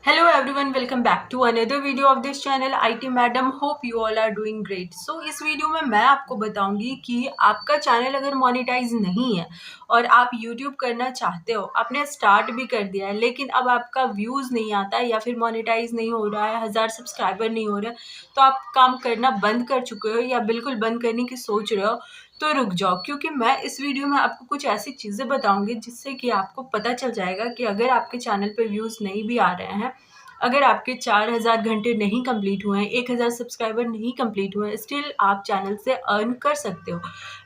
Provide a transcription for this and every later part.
Hello everyone, welcome back to another video of this channel IT Madam. Hope you all are doing great. So इस video में मैं आपको बताऊंगी कि आपका चैनल अगर मोनेटाइज नहीं है और आप YouTube करना चाहते हो, आपने स्टार्ट भी कर दिया है लेकिन अब आपका व्यूज़ नहीं आता है या फिर मोनेटाइज नहीं हो रहा है, 1000 सब्सक्राइबर नहीं हो रहा है, तो आप काम करना बंद कर चुके हो या बिल्कुल बंद करने की सोच रहे हो, तो रुक जाओ क्योंकि मैं इस वीडियो में आपको कुछ ऐसी चीज़ें बताऊंगी जिससे कि आपको पता चल जाएगा कि अगर आपके चैनल पे व्यूज़ नहीं भी आ रहे हैं, अगर आपके 4000 घंटे नहीं कंप्लीट हुए हैं, 1000 सब्सक्राइबर नहीं कंप्लीट हुए हैं, स्टिल आप चैनल से अर्न कर सकते हो।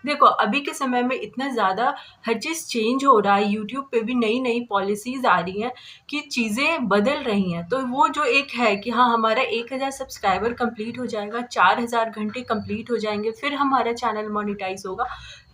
देखो अभी के समय में इतना ज़्यादा हर चीज़ चेंज हो रहा है, यूट्यूब पे भी नई-नई पॉलिसीज़ आ रही हैं कि चीज़ें बदल रही हैं। तो वो जो एक है कि हाँ, हमारा 1000 सब्सक्राइबर कंप्लीट हो जाएगा, 4000 घंटे कंप्लीट हो जाएँगे, फिर हमारा चैनल मोनेटाइज़ होगा,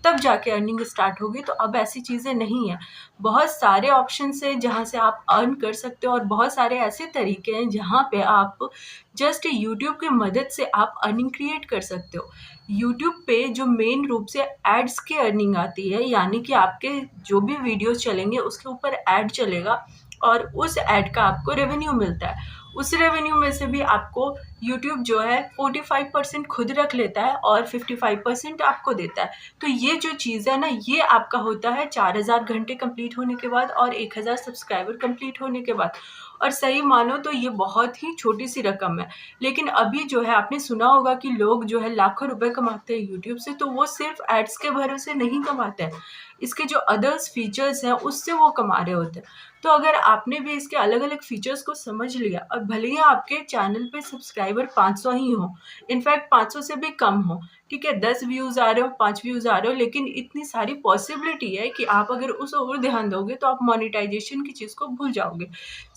तब जाके अर्निंग स्टार्ट होगी। तो अब ऐसी चीज़ें नहीं हैं। बहुत सारे ऑप्शंस हैं जहाँ से आप अर्न कर सकते हो और बहुत सारे ऐसे तरीके हैं जहाँ पे आप जस्ट यूट्यूब की मदद से आप अर्निंग क्रिएट कर सकते हो। यूट्यूब पे जो मेन रूप से एड्स की अर्निंग आती है, यानी कि आपके जो भी वीडियोस चलेंगे उसके ऊपर ऐड चलेगा और उस ऐड का आपको रेवेन्यू मिलता है। उस रेवेन्यू में से भी आपको यूट्यूब जो है 45% खुद रख लेता है और 55% आपको देता है। तो ये जो चीज़ है ना, ये आपका होता है 4000 घंटे कंप्लीट होने के बाद और 1000 सब्सक्राइबर कंप्लीट होने के बाद। और सही मानो तो ये बहुत ही छोटी सी रकम है, लेकिन अभी जो है आपने सुना होगा कि लोग जो है लाखों रुपए कमाते हैं यूट्यूब से, तो वो सिर्फ एड्स के भरोसे नहीं कमाते हैं, इसके जो अदर्स फीचर्स हैं उससे वो कमा रहे होते हैं। तो अगर आपने भी इसके अलग अलग फीचर्स को समझ लिया और भले ही आपके चैनल पे सब्सक्राइबर 500 ही हो, इनफैक्ट 500 से भी कम हो, ठीक है, 10 व्यूज़ आ रहे हो, 5 व्यूज़ आ रहे हो, लेकिन इतनी सारी पॉसिबिलिटी है कि आप अगर उस ओर ध्यान दोगे तो आप मोनेटाइजेशन की चीज़ को भूल जाओगे।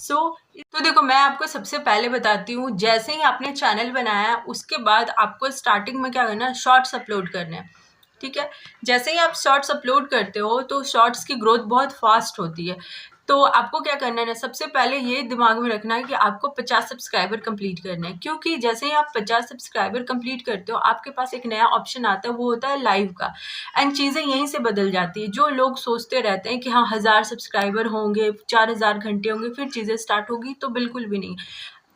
तो देखो मैं आपको सबसे पहले बताती हूँ, जैसे ही आपने चैनल बनाया है उसके बाद आपको स्टार्टिंग में क्या करना है, शॉर्ट्स अपलोड करने हैं। ठीक है, जैसे ही आप शॉर्ट्स अपलोड करते हो तो शॉर्ट्स की ग्रोथ बहुत फास्ट होती है। तो आपको क्या करना है ना, सबसे पहले ये दिमाग में रखना है कि आपको 50 सब्सक्राइबर कंप्लीट करने हैं, क्योंकि जैसे ही आप 50 सब्सक्राइबर कंप्लीट करते हो आपके पास एक नया ऑप्शन आता है, वो होता है लाइव का। एंड चीज़ें यहीं से बदल जाती है। जो लोग सोचते रहते हैं कि हाँ 1000 सब्सक्राइबर होंगे, 4000 घंटे होंगे, फिर चीज़ें स्टार्ट होगी, तो बिल्कुल भी नहीं।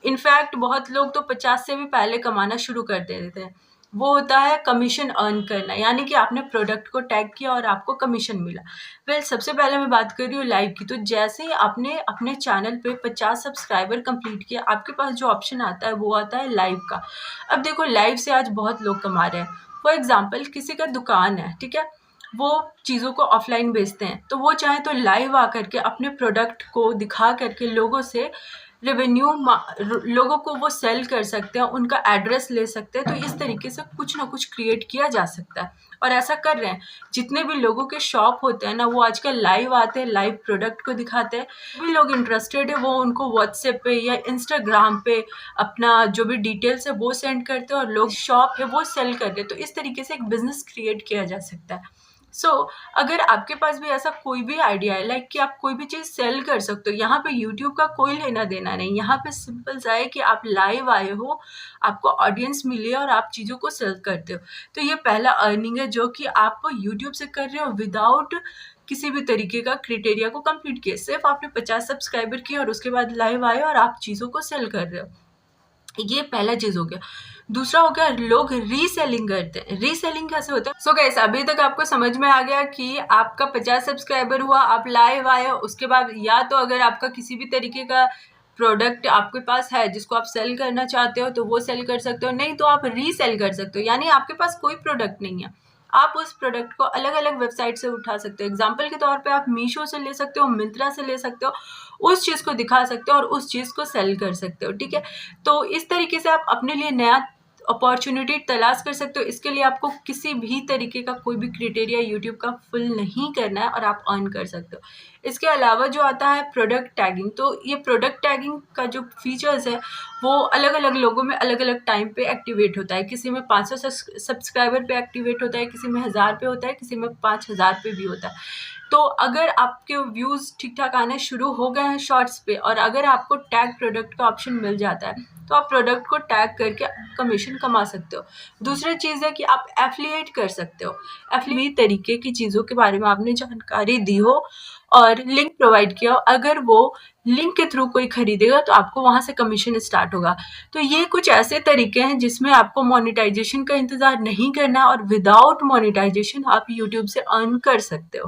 इनफैक्ट बहुत लोग तो 50 से भी पहले कमाना शुरू कर देते हैं। वो होता है कमीशन अर्न करना, यानी कि आपने प्रोडक्ट को टैग किया और आपको कमीशन मिला। वेल सबसे पहले मैं बात कर रही हूँ लाइव की। तो जैसे ही आपने अपने चैनल पे 50 सब्सक्राइबर कंप्लीट किया, आपके पास जो ऑप्शन आता है वो आता है लाइव का। अब देखो लाइव से आज बहुत लोग कमा रहे हैं। फॉर एग्जाम्पल किसी का दुकान है, ठीक है, वो चीज़ों को ऑफलाइन बेचते हैं, तो वो चाहे तो लाइव आकर के अपने प्रोडक्ट को दिखा करके लोगों से रेवेन्यू लोगों को वो सेल कर सकते हैं, उनका एड्रेस ले सकते हैं। तो इस तरीके से कुछ ना कुछ क्रिएट किया जा सकता है और ऐसा कर रहे हैं। जितने भी लोगों के शॉप होते हैं ना, वो आजकल लाइव आते हैं, लाइव प्रोडक्ट को दिखाते हैं। भी लोग इंटरेस्टेड है वो उनको व्हाट्सएप पे या इंस्टाग्राम पे अपना जो भी डिटेल्स है वो सेंड करते हैं और लोग शॉप है वो सेल कर रहे हैं। तो इस तरीके से एक बिजनेस क्रिएट किया जा सकता है। अगर आपके पास भी ऐसा कोई भी आइडिया है, लाइक कि आप कोई भी चीज़ सेल कर सकते हो, यहाँ पे यूट्यूब का कोई लेना देना नहीं। यहाँ पे सिंपल सा है कि आप लाइव आए हो, आपको ऑडियंस मिली है और आप चीज़ों को सेल करते हो। तो ये पहला अर्निंग है जो कि आप यूट्यूब से कर रहे हो विदाउट किसी भी तरीके का क्राइटेरिया को कंप्लीट किए। सिर्फ आपने 50 सब्सक्राइबर किए और उसके बाद लाइव आए और आप चीज़ों को सेल कर रहे हो। ये पहला चीज़ हो गया। दूसरा हो गया, लोग रीसेलिंग करते हैं। रीसेलिंग कैसे होता है? सो गाइस, अभी तक आपको समझ में आ गया कि आपका 50 सब्सक्राइबर हुआ, आप लाइव आए, उसके बाद या तो अगर आपका किसी भी तरीके का प्रोडक्ट आपके पास है जिसको आप सेल करना चाहते हो तो वो सेल कर सकते हो, नहीं तो आप रीसेल कर सकते हो। यानी आपके पास कोई प्रोडक्ट नहीं है, आप उस प्रोडक्ट को अलग अलग वेबसाइट से उठा सकते हो। एग्जाम्पल के तौर पे आप मीशो से ले सकते हो, मिंत्रा से ले सकते हो, उस चीज़ को दिखा सकते हो और उस चीज़ को सेल कर सकते हो। ठीक है, तो इस तरीके से आप अपने लिए नया अपॉर्चुनिटी तलाश कर सकते हो। इसके लिए आपको किसी भी तरीके का कोई भी क्राइटेरिया यूट्यूब का फुल नहीं करना है और आप अर्न कर सकते हो। इसके अलावा जो आता है प्रोडक्ट टैगिंग, तो ये प्रोडक्ट टैगिंग का जो फीचर्स है वो अलग अलग लोगों में अलग अलग टाइम पे एक्टिवेट होता है। किसी में 500 सब्सक्राइबर पे एक्टिवेट होता है, किसी में 1000 पे होता है, किसी में 5000 पे भी होता है। तो अगर आपके व्यूज़ ठीक-ठाक आने शुरू हो गए हैं शॉर्ट्स पे और अगर आपको टैग प्रोडक्ट का ऑप्शन मिल जाता है, तो आप प्रोडक्ट को टैग करके कमीशन कमा सकते हो। दूसरी चीज़ है कि आप एफ़िलिएट कर सकते हो। एफ़िलिएट तरीके की चीज़ों के बारे में आपने जानकारी दी हो और लिंक प्रोवाइड किया हो, अगर वो लिंक के थ्रू कोई खरीदेगा तो आपको वहाँ से कमीशन स्टार्ट होगा। तो ये कुछ ऐसे तरीके हैं जिसमें आपको मोनेटाइजेशन का इंतज़ार नहीं करना और विदाउट मोनेटाइजेशन आप यूट्यूब से अर्न कर सकते हो।